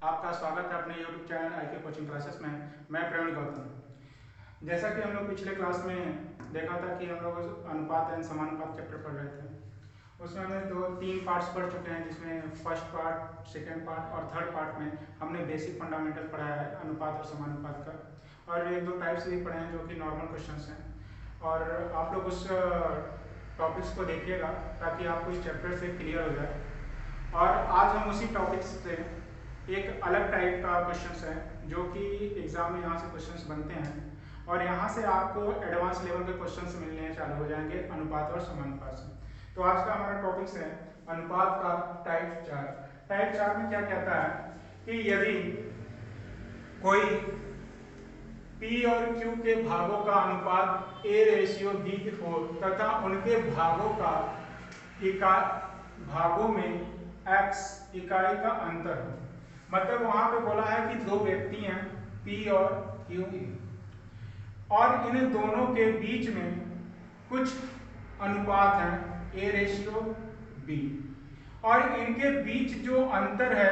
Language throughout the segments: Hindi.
आपका स्वागत है अपने YouTube channel IQ coaching classes में। मैं प्रवीण गौतम। जैसा कि हम लोग पिछले क्लास में देखा था कि हम लोग अनुपात एंड समानुपात चैप्टर पढ़ रहे थे। उसमें हमने 2-3 पार्ट्स पढ़ चुके हैं, जिसमें फर्स्ट पार्ट, सेकेंड पार्ट और थर्ड पार्ट में हमने बेसिक फंडामेंटल पढ़ा है अनुपात और समानुपात का, और 1-2 टाइप्स भी पढ़े हैं जो कि नॉर्मल क्वेश्चन हैं। और आप लोग उस टॉपिक्स को देखिएगा ताकि आपको इस चैप्टर से क्लियर हो जाए। और आज हम उसी टॉपिक से एक अलग टाइप का क्वेश्चंस है जो कि एग्जाम में यहाँ से क्वेश्चंस बनते हैं, और यहाँ से आपको एडवांस लेवल के क्वेश्चंस मिलने चालू हो जाएंगे अनुपात और समानुपात से। तो आज का हमारा टॉपिक्स है अनुपात का टाइप 4। टाइप 4 में क्या कहता है कि यदि कोई P और Q के भागों का अनुपात A/B हो तथा उनके भागों में x इकाई का अंतर हो। मतलब वहां पे बोला है कि दो व्यक्ति हैं P और Q, और इन दोनों के बीच में कुछ अनुपात है A/B, और इनके बीच जो अंतर है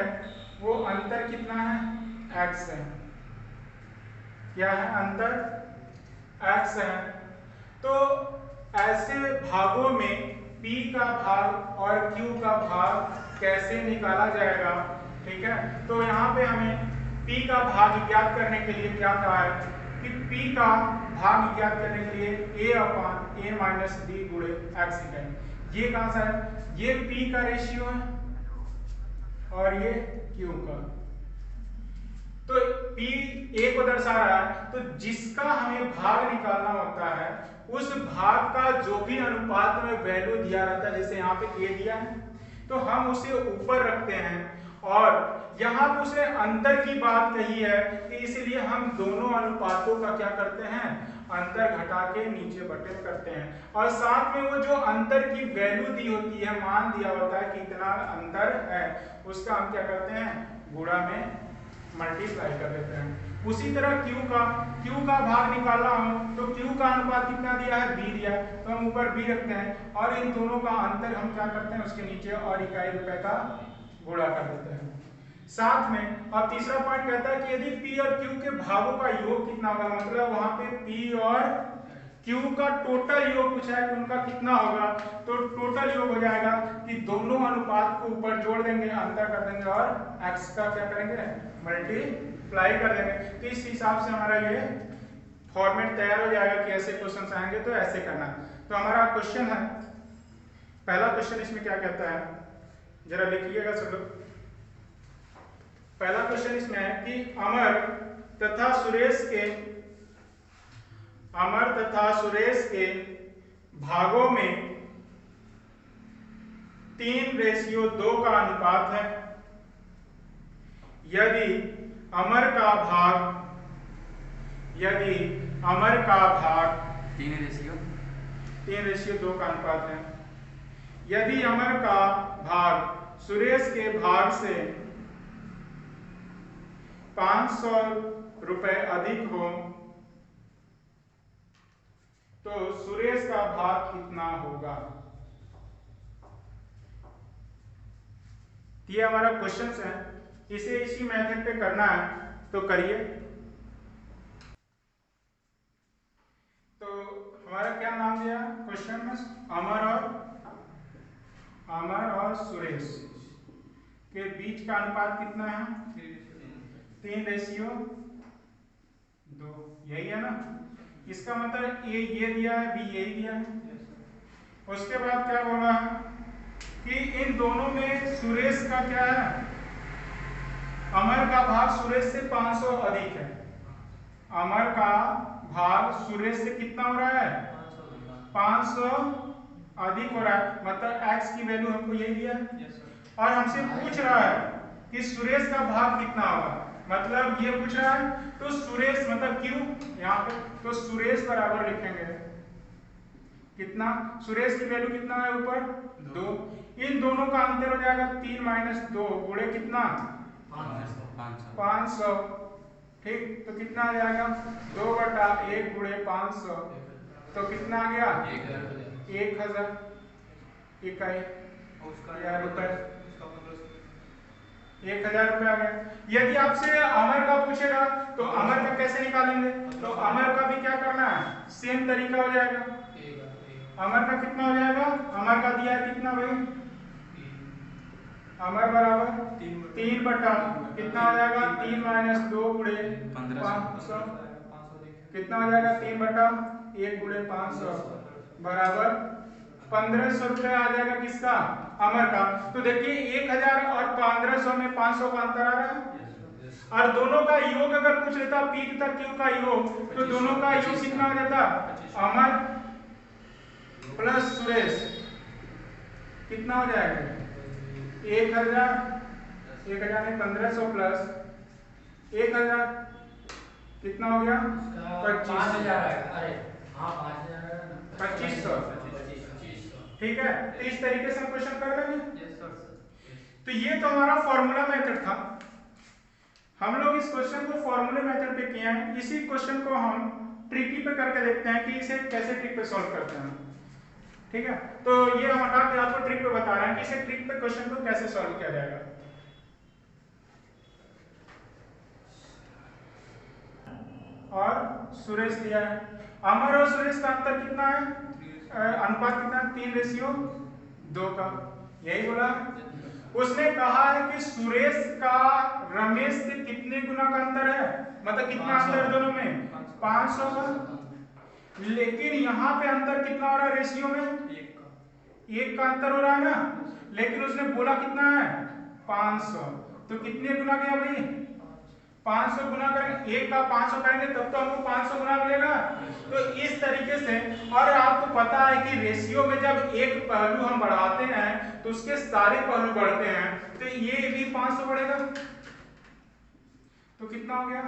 वो अंतर कितना है, x है। क्या है, अंतर x है। तो ऐसे भागों में P का भाग और Q का भाग कैसे निकाला जाएगा, ठीक है। तो यहाँ पे हमें P का भाग ज्ञात करने के लिए क्या कहा है कि P का भाग ज्ञात करने के लिए A/A-B गुणे x इकाई। ये कहाँ सा है, ये P का रेशियो है और ये Q का। तो P A को दर्शा रहा है, तो जिसका हमें भाग निकालना होता है उस भाग का जो भी अनुपात में वैल्यू दिया रहता है, जैसे यहाँ पे A दिया है तो हम उसे ऊपर रखते हैं, और यहाँ पे उसे अंतर की बात कही है कि इसलिए हम दोनों अनुपातों का क्या करते हैं, अंतर घटा के नीचे बटे करते हैं, और साथ में वो जो अंतर की वैल्यू दी होती है, मान दिया होता है कि इतना अंतर है, उसका हम क्या करते हैं, गुणा में मल्टीप्लाई कर देते हैं। उसी तरह Q का भाग निकालना हो तो Q का अनुपात कितना दिया है, B दिया, तो हम ऊपर B रखते हैं, और इन दोनों का अंतर हम क्या करते हैं, उसके नीचे और इकाई रुपए का गुणा कर देते हैं। साथ में अब तीसरा पॉइंट कहता है कि यदि P और Q के भागों का योग कितना होगा, मतलब वहां पे P और Q का टोटल योग पूछा है कि उनका कितना होगा, तो टोटल योग हो जाएगा कि दोनों अनुपात को ऊपर जोड़ देंगे, अंतर कर देंगे और x का क्या करेंगे, मल्टीप्लाई कर देंगे। तो इस हिसाब से हमारा ये फॉर्मेट तैयार हो जाएगा कि ऐसे क्वेश्चन आएंगे तो ऐसे करना। तो हमारा क्वेश्चन है, पहला क्वेश्चन इसमें क्या कहता है, जरा लिखिएगा सब लोग। पहला क्वेश्चन इसमें है कि अमर तथा सुरेश के भागों में 3:2 का अनुपात है। यदि अमर का भाग 3:2 का अनुपात है, यदि अमर का भाग सुरेश के भाग से 500 रुपए अधिक हो तो सुरेश का भाग कितना होगा। ये हमारा क्वेश्चन है, इसे इसी मेथड पे करना है, तो करिए। तो हमारा क्या नाम दिया क्वेश्चन में, अमर और सुरेश के बीच का अनुपात कितना है, 3:2, यही है ना। इसका मतलब ये दिया है, बी यही दिया है। उसके बाद क्या बोला है कि इन दोनों में सुरेश का क्या है, अमर का भाग सुरेश से 500 अधिक है। अमर का भाग सुरेश से कितना हो रहा है, 500 अधिक हो रहा है, मतलब x की वैल्यू हमको यही दिया है, और हमसे पूछ रहा है कि सुरेश का भाग कितना होगा, मतलब ये पूछ रहा है। तो सुरेश मतलब Q यहाँ पे, तो सुरेश बराबर लिखेंगे कितना, सुरेश की वैल्यू कितना है ऊपर 2, इन दोनों का अंतर हो जाएगा 3 - 2 गुणे कितना 500, ठीक। तो कितना आ जाएगा 2/1 गुणे 500, तो कितना आ गया 1000 इकाई या रुपए। 1000 रुपये आ गया। यदि आपसे अमर का पूछेगा तो अमर का कैसे निकालेंगे, तो अमर का भी क्या करना है, सेम तरीका हो जाएगा। अमर का कितना हो जाएगा, अमर का दिया है कितना भाई, अमर बराबर 3 बटा कितना हो जाएगा, 3 माइनस 2 गुणे 500 कितना हो जाएगा, 3 बटा 1 गुणे 500 बराबर 1500 रुपये आ जाएगा किसका, अमर का। तो देखिए 1000 और 1500 में 500 का अंतर आ रहा है, और दोनों का योग अगर पूछ लेता पी तथा क्यू का योग, तो दोनों का योग कितना हो जाता, अमर प्लस सुरेश कितना हो जाएगा, 1000 में 1500 प्लस 1000 कितना हो गया, 2500। ठीक है, तो इस तरीके से हम क्वेश्चन कर लेंगे। तो ये तो हमारा फॉर्मूला मेथड था, हम लोग इस क्वेश्चन को फॉर्मूले मेथड पे किए हैं। इसी क्वेश्चन को हम ट्रिकी पे करके देखते हैं कि इसे कैसे ट्रिक पे सॉल्व करते हैं। ठीक है, तो ये हम हटा के आपको ट्रिक पे बता रहे हैं कि इसे ट्रिक पे क्वेश्चन को कैसे सॉल्व किया जाएगा। और सुरेश दिया है, अमर और सुरेश का अंतर कितना है, अनुपात कितना, 3:2 का, यही बोला। उसने कहा है कि सुरेश का रमेश से कितने गुना का अंतर है, मतलब कितना अंतर है दोनों में, 500 का। लेकिन यहाँ पे अंतर कितना हो रहा है, रेशियो में 1 का अंतर हो रहा है ना, लेकिन उसने बोला कितना है, 500। तो कितने गुना गया भाई, 500 गुना करेंगे, 1 का 500 करेंगे तब तो हमको 500 गुना मिलेगा। तो इस तरीके से, और आपको पता है कि रेशियो में जब एक पहलू हम बढ़ाते हैं तो उसके सारे पहलू बढ़ते हैं, तो ये भी 500 बढ़ेगा। तो कितना हो गया,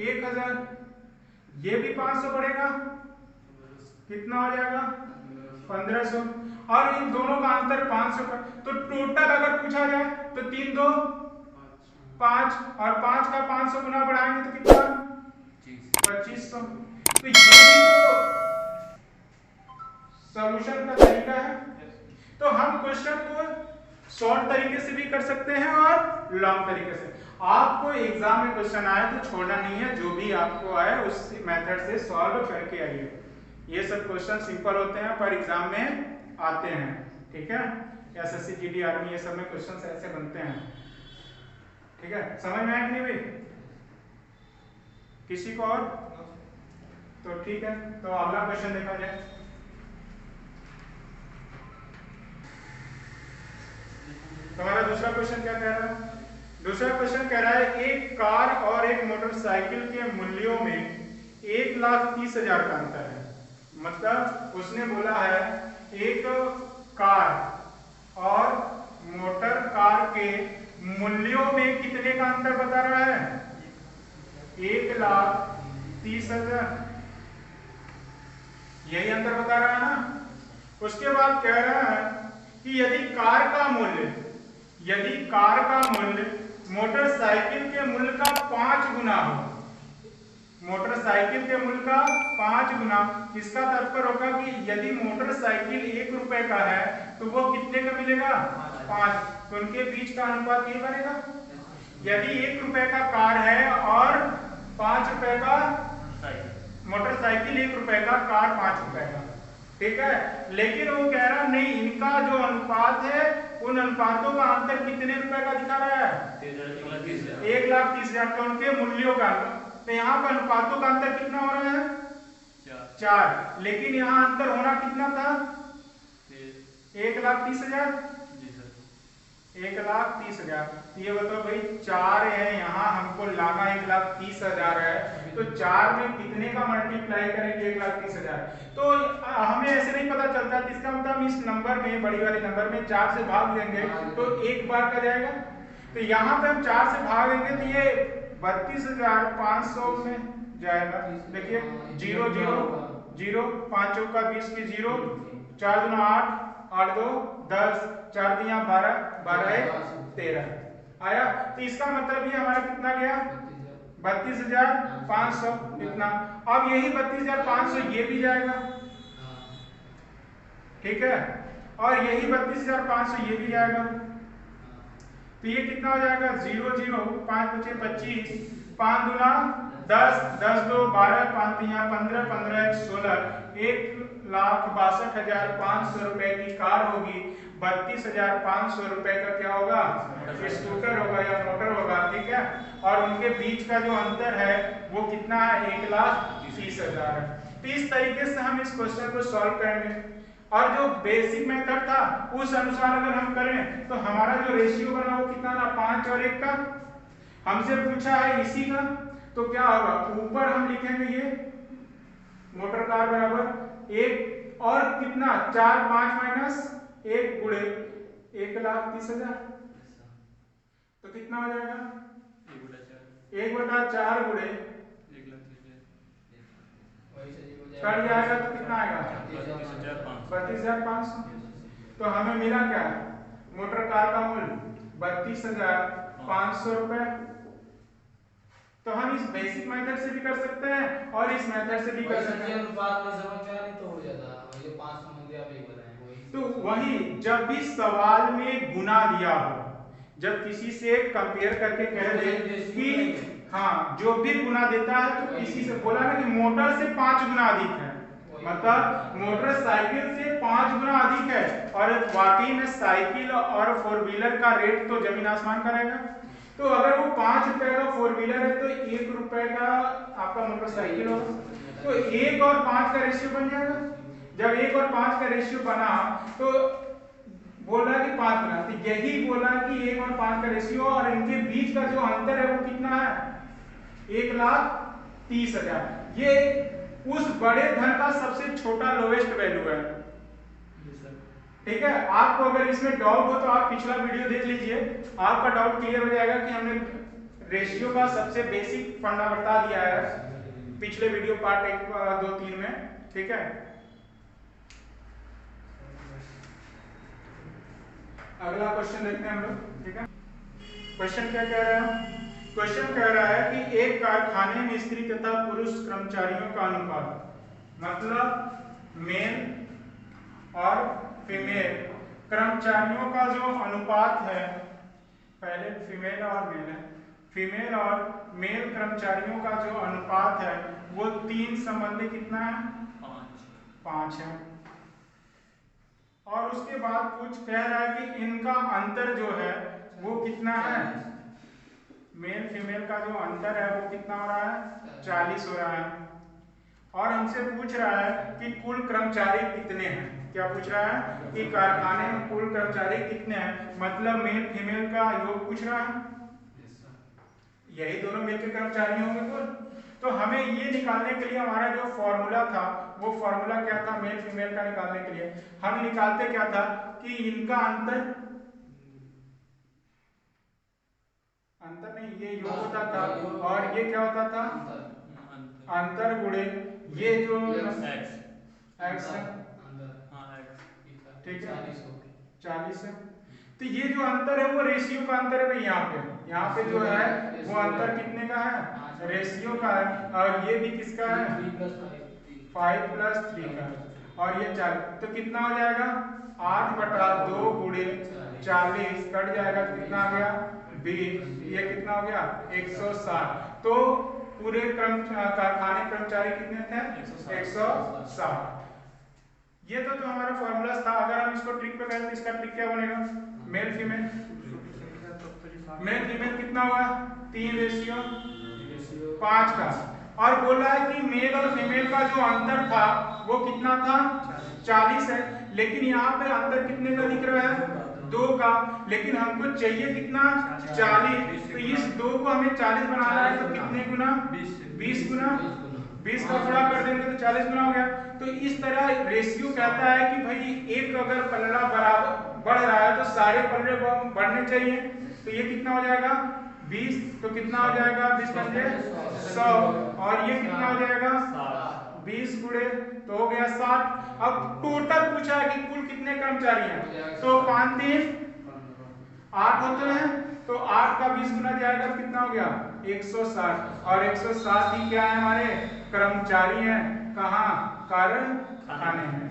1000। ये भी 500 बढ़ेगा, कितना हो जाएगा, 1500। और इन दोनों का अंतर 500 का। तो टोटल अगर पूछा जाए तो 3 2 5, और 5 का 500 गुना बढ़ाएंगे तो कितना, 2500। तो ये भी तो सॉल्यूशन का तरीका है। तो हम क्वेश्चन को शॉर्ट तरीके से भी कर सकते हैं और लॉन्ग तरीके से। आपको एग्जाम में क्वेश्चन आए तो छोड़ना नहीं है, जो भी आपको आए उस मेथड से सॉल्व करके आइए। ये सब क्वेश्चन सिंपल होते हैं पर एग्जाम में आते हैं। ठीक है, एसएससी जीडी आर्मी ये सब में क्वेश्चन ऐसे बनते हैं। ठीक है, समझ में आया कि नहीं भाई, किसी को और? तो ठीक है, तो अगला क्वेश्चन देखा जाए। हमारा दूसरा क्वेश्चन क्या कह रहा है, दूसरा क्वेश्चन कह रहा है एक कार और एक मोटरसाइकिल के मूल्यों में 1,30,000 का अंतर है। मतलब उसने बोला है एक कार और मोटर कार के मूल्यों में कितने का अंतर बता रहा है, 1,30,000, यही अंतर बता रहा है ना। उसके बाद कह रहा है कि यदि कार का मूल्य मोटरसाइकिल के मूल्य का 5 गुना हो, मोटरसाइकिल के मूल्य का 5 गुना, इसका तात्पर्य होगा कि यदि मोटरसाइकिल 1 रुपए का है तो वो कितने का मिलेगा, 5। तो उनके बीच का अनुपात ये बनेगा। यदि 1 रुपए का कार है और 5 रुपए का मोटरसाइकिल, 1 रुपए का कार 5 रुपए का, ठीक है। लेकिन वो कह रहा नहीं, इनका जो अनुपात है उन अनुपातों का अंतर कितने रुपए का दिखा रहा है, 1,30,000 का, उनके मूल्यों का। तो यहाँ पर अनुपातों का अंतर कितना हो रहा है, 4। लेकिन यहाँ अंतर होना कितना था, 1,30,000, 1,30,000। ये बताओ भाई, 4 है यहाँ, हमको लाना 1,30,000 है, तो 4 में कितने का मल्टीप्लाई करेंगे 1,30,000। तो हमें ऐसे नहीं पता चलता, इसका मतलब इस नंबर में, बड़ी वाले नंबर में 4 से भाग देंगे तो 1 बार का जाएगा। तो यहाँ पे हम 4 से भाग देंगे तो ये 32,500 में जाएगा। देखिए 0 0 0, 5 चौका 20 की 0, 4 दूना 8, 8 2 10, 4 दिया 12, 12 1 13 आया। तो इसका मतलब ये हमारा कितना गया, 32,500 इतना। अब यही 32,500 ये भी जाएगा, ठीक है, और यही 32,500 ये भी जाएगा। तो ये कितना हो जाएगा 0 0 5 बचे 25 5 दूना 10 10 2 12 5 3 15 15 1 16 1,62,500 रुपए की कार होगी, 32,500 रुपए का क्या होगा स्कूटर होगा या मोटर होगा, ठीक है। और उनके बीच का जो अंतर है वो कितना है 1,30,000 है। तो इस तरीके से हम इस क्वेश्चन को सॉल्व करेंगे और जो बेसिक मेथड था उस अनुसार अगर हम करें तो हमारा जो रेशियो बना वो कितना ना 5 और 1 का। हमसे पूछा है इसी का, तो क्या होगा ऊपर हम लिखेंगे ये मोटर कार बराबर 1 और कितना 4 5 माइनस 1 गुणे 1,30,000, तो कितना हो जाएगा 1/4 गुणे कट जाएगा तो कितना आएगा 32,500। तो हमें मिला क्या मोटर कार का मूल्य 32,500 रुपए। तो हम इस बेसिक मेथड से भी कर सकते हैं और इस मेथड से भी कर सकते हैं। बात में समझ में आ रही तो हो जाता है जो 500 मंदिर आप एक बनाए वही। तो वही जब भी सवाल में गुना दिया हो, जब किसी से कंपेयर करके कह दे कि हाँ जो भी गुना देता है तो किसी से बोला ना कि मोटर से 5 गुना अधिक है, मतलब मोटरसाइकिल से 5 गुना अधिक है, और वाकई में साइकिल और 4 व्हीलर का रेट तो जमीन आसमान का रहेगा। तो अगर वो 5 रुपए का 4 व्हीलर है तो 1 रुपए का आपका मोटरसाइकिल होगा, तो 1 और 5 का रेशियो बन जाएगा। जब 1 और 5 का रेशियो बना तो बोल रहा है कि 5 गुना, तो यही बोला कि 1 और 5 का रेशियो और इनके बीच का जो अंतर है वो कितना है 1,30,000। ये उस बड़े धन का सबसे छोटा लोवेस्ट वैल्यू है, ठीक है। आपको अगर इसमें डाउट हो तो आप पिछला वीडियो देख लीजिए, आपका डाउट क्लियर हो जाएगा कि हमने रेशियो का सबसे बेसिक फंडा बता दिया है पिछले वीडियो पार्ट 1 2 3 में, ठीक है। अगला क्वेश्चन देखते हैं हम लोग, ठीक है। क्वेश्चन क्या कह रहा है, क्वेश्चन कह रहा है कि एक कारखाने में स्त्री तथा पुरुष कर्मचारियों का अनुपात, मतलब मेल और फीमेल कर्मचारियों का जो अनुपात है, पहले फीमेल और मेल है, फीमेल और मेल कर्मचारियों का जो अनुपात है वो 3 संबंधी कितना है 5 है। और उसके बाद कुछ कह रहा है कि इनका अंतर जो है वो कितना है, मेल फीमेल का जो अंतर है वो कितना हो रहा है 40 हो रहा है। और हमसे पूछ रहा है कि कुल कर्मचारी कितने हैं, क्या पूछ रहा है कि कारखाने में कुल कर्मचारी कितने हैं, मतलब मेल फीमेल का योग पूछ रहा है, यही दोनों मिलकर कर्मचारी होंगे कुल। तो हमें ये निकालने के लिए हमारा जो फॉर्मूला था वो फॉर्मूला क्या था, मेल फीमेल का निकालने के लिए हम निकालते क्या था कि इनका अंतर नहीं, ये योग होता था और ये क्या होता था अंतर गुणे ये जो x है, ठीक है 40 है। तो ये जो अंतर है वो रेशियो का अंतर है, यहाँ पे जो है वो अंतर कितने का है रेशियो का है, और ये भी किसका है 5 + 3 का, और ये 4, तो कितना हो जाएगा 8/2 गुणे 40 कट जाएगा तो कितना आ गया 20, ये कितना हो गया 160। तो पूरे कारखाने कर्मचारी कितने थे 160। ये तो जो हमारा फॉर्मूला था, अगर हम इसको ट्रिक पे करें तो इसका ट्रिक क्या बनेगा, मेल फीमेल, मेल फीमेल कितना हुआ 3:5 का, और बोला है कि मेल और फीमेल का जो अंतर था वो कितना था 40 है, लेकिन यहाँ पे अंतर कितने का दिख रहा है 2 का, लेकिन हमको चाहिए कितना 40, तो इस 2 को हमें 40 बनाना है, तो कितने गुना 20 गुना, 20 का गुणा कर देंगे तो 40 गुना हो गया। तो इस तरह रेशियो कहता है कि भाई एक अगर पल्ला बराबर बढ़ रहा है तो सारे पल्ले बढ़ने चाहिए, तो ये कितना हो जाएगा 20, तो कितना हो जाएगा 20 पंजे 100, और ये कितना हो जाएगा 20 गुणे तो हो गया 60। अब टोटल पूछा है कि कुल कितने कर्मचारी हैं, तो 5 3 8 होते हैं, तो 8 का 20 गुना जाएगा तो कितना हो गया 160, और 160 ही क्या है हमारे कर्मचारी हैं, कहाँ कारखाने में।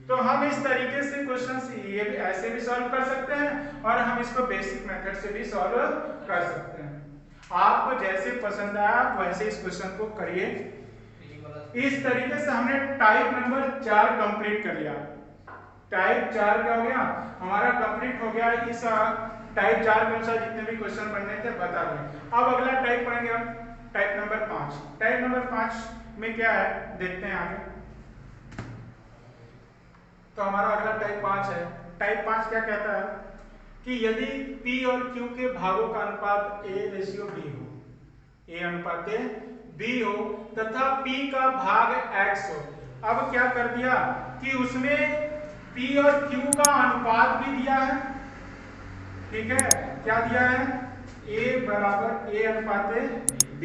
तो हम इस तरीके से क्वेश्चन ये भी ऐसे भी सॉल्व कर सकते हैं और हम इसको बेसिक मेथड से भी सॉल्व कर सकते हैं। आपको जैसे पसंद आया आप वैसे इस क्वेश्चन को करिए। इस तरीके से हमने टाइप नंबर 4 कंप्लीट कर लिया। टाइप 4 क्या हो गया हमारा कंप्लीट हो गया। इस टाइप 4 के अनुसार जितने भी क्वेश्चन बनने थे बता दें। अब अगला टाइप पढ़ेंगे हम टाइप नंबर 5। टाइप नंबर 5 में क्या है देखते हैं आगे। तो हमारा अगला टाइप 5 है। टाइप 5 क्या कहता है कि यदि P और Q के भागों का अनुपात A/B हो, A अनुपात B हो तथा P का भाग X हो। अब क्या कर दिया कि उसमें P और Q का अनुपात भी दिया है, ठीक है, क्या दिया है A बराबर A अनुपात B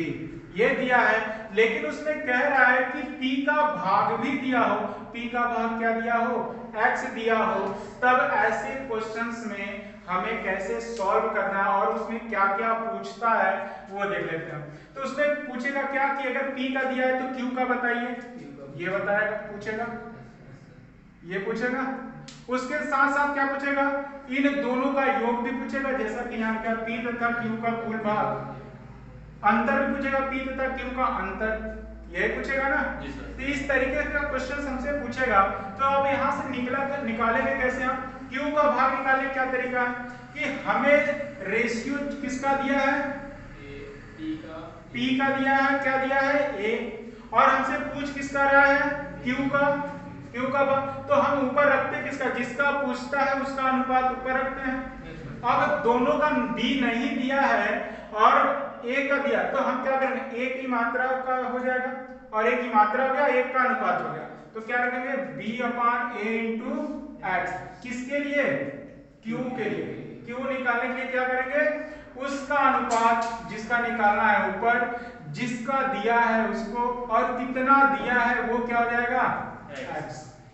ये दिया है, लेकिन उसमें कह रहा है कि P का भाग भी दिया हो। P का भाग क्या दिया हो X दिया हो। तब ऐसे क्वेश्चंस में हमें कैसे सॉल्व करना है और उसमें क्या क्या पूछता है वो देख लेते हैं। तो उसमें पूछेगा क्या कि अगर P का दिया है तो Q का बताइए, ये बताएगा पूछेगा, ये पूछेगा। उसके साथ साथ क्या पूछेगा इन दोनों का योग भी पूछेगा, जैसा कि यहाँ क्या P तथा Q का कुल भाग, अंतर भी पूछेगा P तथा Q का अंतर, यही पूछेगा ना। तो इस तरीके का क्वेश्चन हमसे पूछेगा। तो अब यहाँ से निकालेंगे कैसे हम Q का भाग निकालने क्या तरीका है कि हमें रेशियो किसका दिया है P का दिया है, क्या दिया है A, और हमसे पूछ किसका रहा है Q का भाग। तो हम ऊपर रखते किसका, जिसका पूछता है उसका अनुपात ऊपर रखते हैं। अब दोनों का D नहीं दिया है और A का दिया तो हम क्या करेंगे A की मात्रा का हो जाएगा और A की मात्रा हो गया, एक का अनुपात हो गया। तो क्या रखेंगे B/A इंटू X, किसके लिए Q के लिए। Q निकालने के लिए क्या करेंगे उसका अनुपात जिसका निकालना है ऊपर, जिसका दिया है उसको, और कितना दिया है वो क्या हो जाएगा X।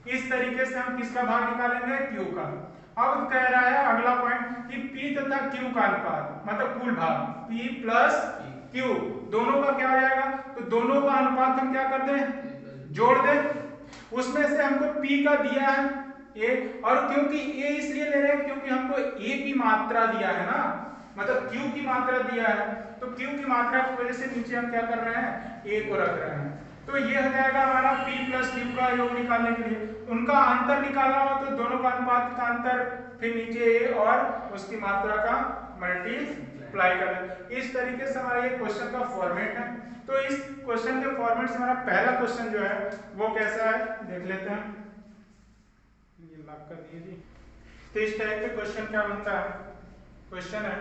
इस तरीके से हम किसका भाग निकालेंगे Q का। अब कह रहा है अगला पॉइंट कि P तथा Q का अनुपात मतलब कुल भाग P प्लस Q दोनों का क्या हो जाएगा। तो दोनों का अनुपात हम क्या कर दें जोड़ दें। उसमें से हमको P का दिया है A, और क्योंकि A इसलिए ले रहे हैं क्योंकि हमको A की मात्रा दिया है ना, मतलब Q की मात्रा दिया है। तो Q की मात्रा की वजह से नीचे हम क्या कर रहे हैं A को रख रहे हैं। तो ये हो जाएगा हमारा P प्लस Q का योग निकालने के लिए। उनका अंतर निकालना हो तो दोनों का अनुपात का अंतर, फिर नीचे A और उसकी मात्रा का मल्टीप्लाई करना। इस तरीके से हमारा ये क्वेश्चन का फॉर्मेट है। तो इस क्वेश्चन के फॉर्मेट से हमारा पहला क्वेश्चन जो है वो कैसा है देख लेते हैं। ये लॉक कर दीजिए। तो इस टाइप के क्वेश्चन क्या बनता है, क्वेश्चन है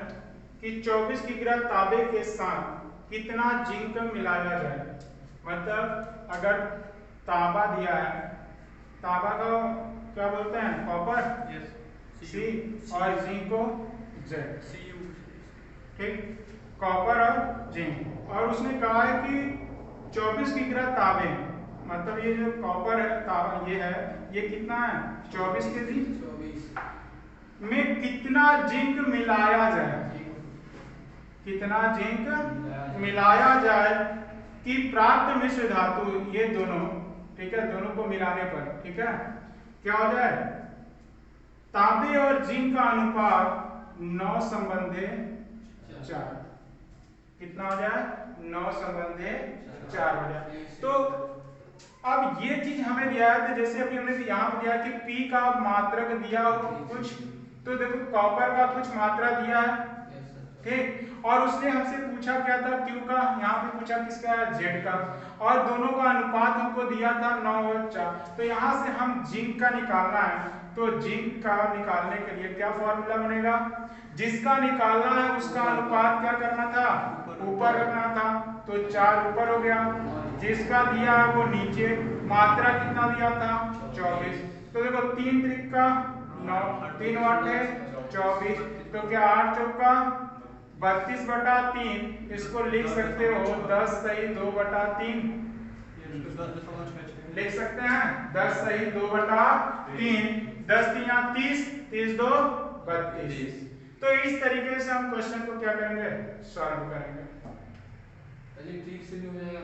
कि 24 किग्रा तांबे के साथ कितना जिंक मिलाया जाए। मतलब अगर तांबा दिया है, तांबा का क्या बोलते हैं कॉपर C और जिंक को Z, ठीक, कॉपर और जिंक। और उसने कहा है कि 24 किग्रा तांबे, मतलब ये जो कॉपर है तांबा ये है, ये कितना है 24 केजी में कितना जिंक मिलाया जाए, कितना जिंक मिलाया जाए कि प्राप्त मिश्र धातु, ये दोनों, ठीक है, दोनों को मिलाने पर, ठीक है, क्या हो जाए तांबे और जिंक का अनुपात 9:4, कितना हो जाए 9:4 हो जाए। तो अब ये चीज हमें दिया है, तो जैसे अभी हमने यहाँ पे दिया कि P का मात्रक दिया हो कुछ, तो देखो कॉपर का कुछ मात्रा दिया है, ठीक, और उसने हमसे पूछा क्या था Q का, यहाँ पे पूछा किसका Z का, और दोनों का अनुपात हमको दिया था 9:4। तो यहाँ से हम जिंक का निकालना है, तो जिंक का निकालने के लिए क्या फॉर्मूला बनेगा, जिसका निकालना है उसका अनुपात क्या करना था ऊपर रखना था, तो 4 ऊपर हो गया, जिसका दिया है वो नीचे, मात्रा कितना दिया था 24। तो देखो 3 त्रिक का 9, 3 8 है 24, तो क्या 8 चौका 32/3, इसको लिख सकते हो 10 सही 2/3 लिख सकते हैं, 10 सही 2/3, 10 3 30, 30 2 32। तो इस तरीके से हम क्वेश्चन को क्या करेंगे सॉल्व करेंगे। ठीक से नहीं हो जाएगा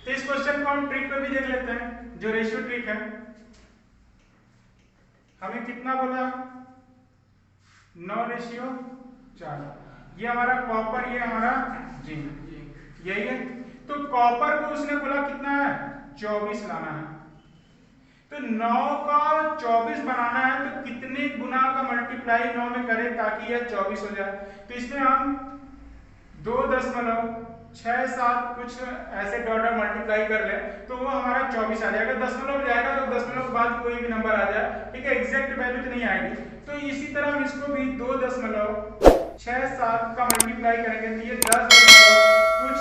तो इस क्वेश्चन को हम ट्रिक पे भी देख लेते हैं, जो रेशियो ट्रिक है। हमें कितना बोला, 9:4। ये हमारा कॉपर, ये हमारा जिंक, यही है। तो कॉपर को उसने बोला कितना है, 24 लाना है। तो 9 का 24 बनाना है तो कितने गुना का मल्टीप्लाई 9 में करें ताकि यह 24 हो जाए। तो इसमें हम 2.67 कुछ ऐसे डॉट मल्टीप्लाई कर ले तो वो हमारा 24 आ जाएगा। दशमलव जाएगा तो दशमलव के बाद कोई भी नंबर आ जाए, ठीक है, एग्जैक्ट वैल्यू तो नहीं आएगी। तो इसी तरह हम इसको भी 2.67 का मल्टीप्लाई करेंगे तो ये 10 कुछ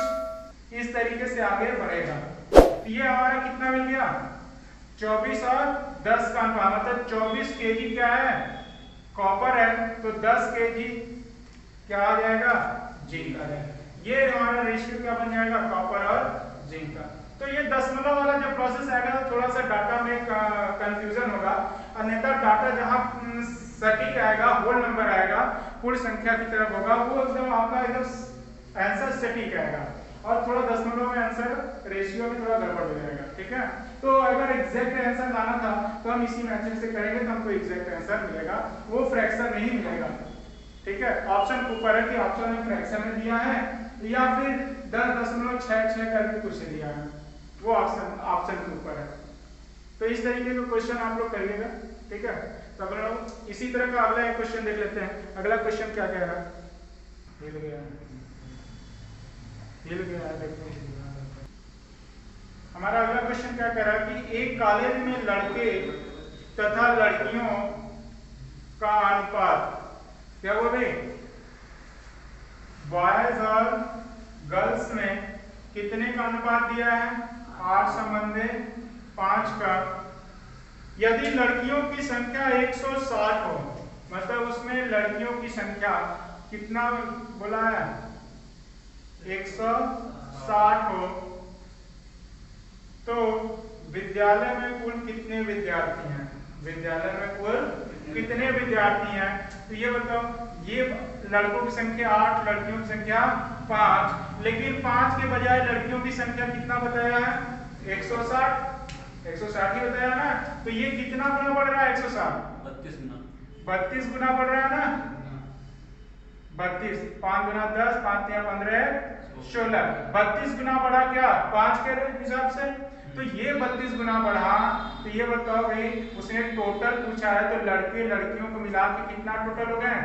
इस तरीके से आगे बढ़ेगा। तो ये हमारा कितना मिल गया, 24 और 10 का अनुपात, मतलब 24 kg क्या है, कॉपर है, तो 10 kg क्या आ जाएगा, जिंक आ जाएगा। ये हमारा रेशियो क्या बन जाएगा, कॉपर और जिंक का। तो ये दशमलव वाला जब प्रोसेस आएगा तो थोड़ा सा डाटा में कंफ्यूजन होगा, अन्यथा डाटा जहां सटीक आएगा, होल नंबर आएगा, पूर्ण संख्या की तरफ होगा, वो एकदम आपका एकदम आंसर सटीक आएगा। और थोड़ा दशमलव में आंसर रेशियो में थोड़ा गड़बड़ हो जाएगा, ठीक है। तो अगर एग्जैक्ट आंसर लाना था तो हम इसी मेथड से करेंगे तो हमको एग्जैक्ट आंसर मिलेगा, वो फ्रैक्शन नहीं मिलेगा, ठीक है। ऑप्शन के ऊपर है कि ऑप्शन में फ्रैक्शन में दिया है या फिर 10.66 करके कुछ दिया है, वो ऑप्शन के ऊपर है। तो इस तरीके का क्वेश्चन आप लोग करिएगा, ठीक है। तो अब लोग इसी तरह का अगला एक क्वेश्चन देख लेते हैं। अगला क्वेश्चन क्या कह रहा है, हिल गया देखो। हमारा अगला क्वेश्चन क्या कह रहा है कि एक कॉलेज में लड़के तथा लड़कियों का अनुपात क्या बोले, बॉयज और गर्ल्स में कितने का अनुपात दिया है, 8:5 का। यदि लड़कियों की संख्या 160 हो, मतलब उसमें लड़कियों की संख्या कितना बोला है, 160 हो, तो विद्यालय में कुल कितने विद्यार्थी हैं, विद्यालय में कुल कितने विद्यार्थी हैं। तो ये बताओ, ये लड़कों की संख्या 8, लड़कियों की संख्या 5, लेकिन 5 के बजाय लड़कियों की संख्या कितना बताया है, 160 ही बताया ना। तो ये कितना गुना बढ़ रहा है, 160 32 गुना बढ़ रहा है ना, 32, 5 गुना 10, 5 या 15 16, 32 गुना बढ़ा क्या, 5 के हिसाब से। तो ये 32 गुना बढ़ा। तो ये बताओ भाई, उसने टोटल पूछा है तो लड़के लड़कियों को मिला के कितना टोटल हो गए,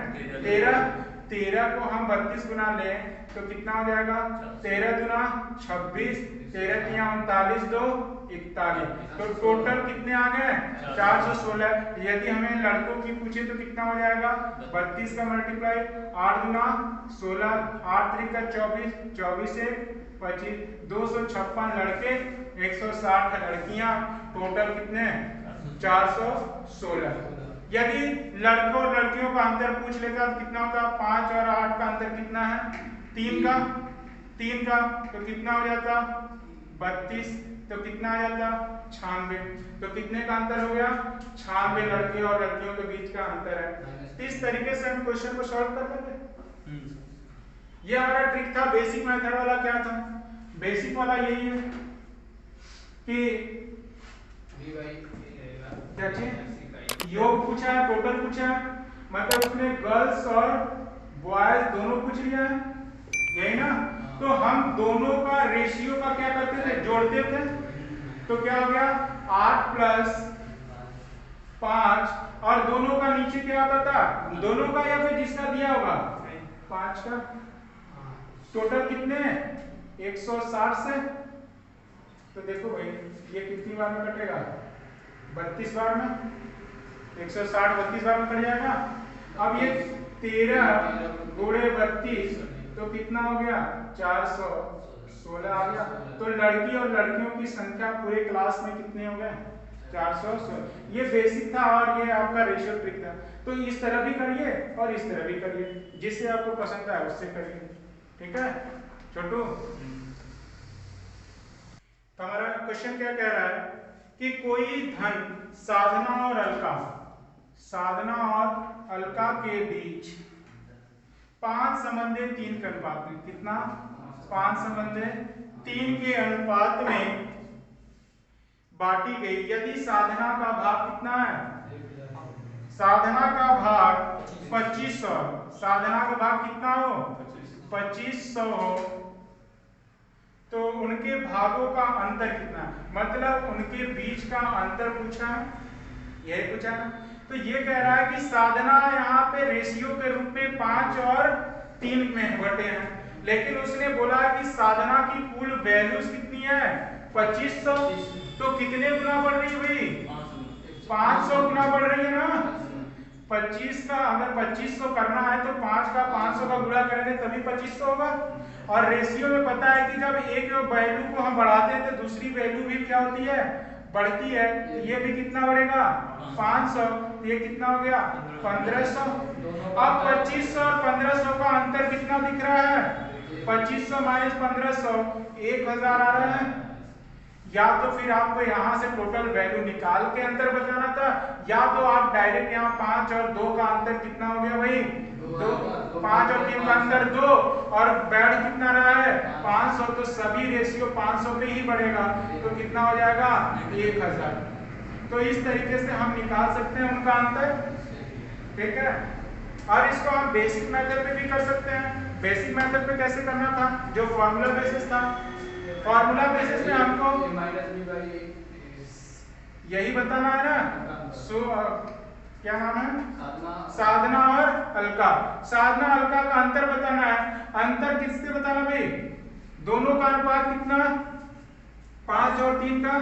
13 को हम 32 गुना लें तो कितना हो जाएगा, 13 दूना 26, 13 तिया 39, 2 41, तो टोटल कितने आ गए, 416। यदि हमें लड़कों की पूछे तो कितना हो जाएगा, 32 का मल्टीप्लाई 8 दूना 16, 8 3 का 24, 24 से 25, 256 लड़के 160 लड़कियां, टोटल कितने 416। यदि लड़कों और लड़कियों का अंतर पूछ लेता तो कितना होता, 5 और 8 का अंतर कितना है, 3 का, तो कितना हो जाता 32, तो कितना आ जाता 96। तो कितने का अंतर हो गया, 96 लड़के और लड़कियों के बीच का अंतर है। इस तरीके से हम क्वेश्चन को सॉल्व कर लेंगे। ये हमारा ट्रिक था। बेसिक मेथड वाला क्या था, बेसिक वाला यही है कि योग पूछा है, टोटल पूछा है, मतलब उसने गर्ल्स और बॉयज दोनों पूछ लिया है, यही ना। तो हम दोनों का रेशियो का क्या करते थे, जोड़ते थे। तो क्या हो गया, 8 + 5, और दोनों का नीचे क्या होता था, दोनों का या फिर जिसका दिया होगा 5 का। टोटल कितने 160 से। तो देखो भाई ये कितनी बार में कटेगा, 32 बार में, 160 32 बार में कट जाएगा। अब ये 13 गुणे 32 तो कितना हो गया, 416 आ गया। तो लड़की और लड़कियों की संख्या पूरे क्लास में कितने हो गए, 416। ये बेसिक था और ये आपका रेशियो ट्रिक था। तो इस तरह भी करिए और इस तरह भी करिए, जिससे आपको पसंद आए उससे करिए, ठीक है छोटू। तो हमारा क्वेश्चन क्या कह रहा है कि कोई धन साधना और अलका के बीच 5 संबंधे 3 के अनुपात में, कितना 5 संबंधे 3 के अनुपात में बांटी गई यदि साधना का भाग कितना है, साधना का भाग 2500, साधना का भाग कितना हो 2500 हो, तो उनके भागों का अंतर कितना है, मतलब उनके बीच का अंतर पूछा है, यही पूछा है। तो ये कह रहा है कि साधना यहाँ पे रेशियो के रूप में 5 और 3 में बटे हैं, लेकिन उसने बोला कि साधना की कुल वैल्यूज कितनी है 2500, तो कितने गुना बढ़ रही है भाई 500 गुना बढ़ रही है ना। 25 का अगर 2500 करना है तो 5 का 500 का गुणा करेंगे तभी 2500 होगा। और रेशियो में पता है कि जब एक वैल्यू को हम बढ़ाते हैं तो दूसरी वैल्यू भी क्या होती है बढ़ती है, तो ये भी कितना बढ़ेगा 500, ये कितना हो गया 1500। अब 2500 और 1500 का अंतर कितना दिख रहा है 2500 माइनस 1500 1000 आ रहा है। या तो फिर आपको यहाँ से टोटल वैल्यू निकाल के अंतर बताना था, या तो आप डायरेक्ट यहाँ 5 और 2 का अंतर कितना हो गया भाई 2, 5 और 3 का अंतर 2 और बैड कितना रहा है 500, तो सभी रेशियो 500 पे ही बढ़ेगा, तो कितना हो जाएगा 1000। तो इस तरीके से हम निकाल सकते हैं उनका अंतर, ठीक है। और इसको हम बेसिक मेथड पे भी कर सकते हैं। बेसिक मेथड पे कैसे करना था, जो फॉर्मूला बेसिस था, फॉर्मूला बेसिस में हमको यही बताना है ना। सो क्या नाम है साधना और अलका, साधना अलका का अंतर बताना है। अंतर किससे बताना भाई, दोनों का अनुपात कितना 5 और 3 का,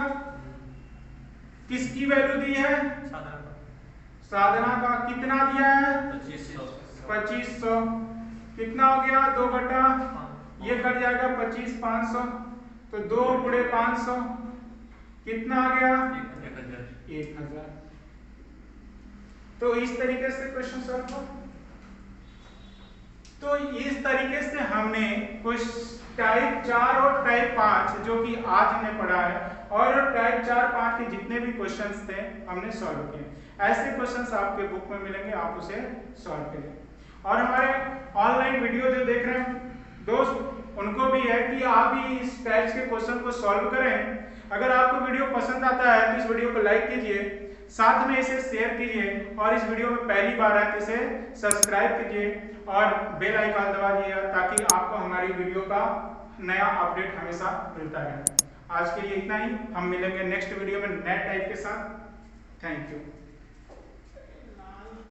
किसकी वैल्यू दी है साधना का, कितना दिया है 2500, कितना हो गया 2 बटा ये कट जाएगा 25 500, तो 2 गुणे 500 कितना आ गया 1000। तो इस तरीके से क्वेश्चन सॉल्व हो। तो इस तरीके से हमने कुछ टाइप 4 और टाइप 5 जो कि आज हमने पढ़ा है, और टाइप 4 5 के जितने भी क्वेश्चंस थे हमने सॉल्व किए। ऐसे क्वेश्चंस आपके बुक में मिलेंगे, आप उसे सॉल्व करें। और हमारे ऑनलाइन वीडियो जो देख रहे हैं दोस्त, उनको भी है कि आप भी इस टाइप्स के क्वेश्चन को सॉल्व करें। अगर आपको वीडियो पसंद आता है तो इस वीडियो को लाइक कीजिए, साथ में इसे शेयर कीजिए, और इस वीडियो में पहली बार है तो इसे सब्सक्राइब कीजिए और बेल आइकन दबा दीजिए, ताकि आपको हमारी वीडियो का नया अपडेट हमेशा मिलता रहे। आज के लिए इतना ही, हम मिलेंगे नेक्स्ट वीडियो में नए टाइप के साथ। Thank you.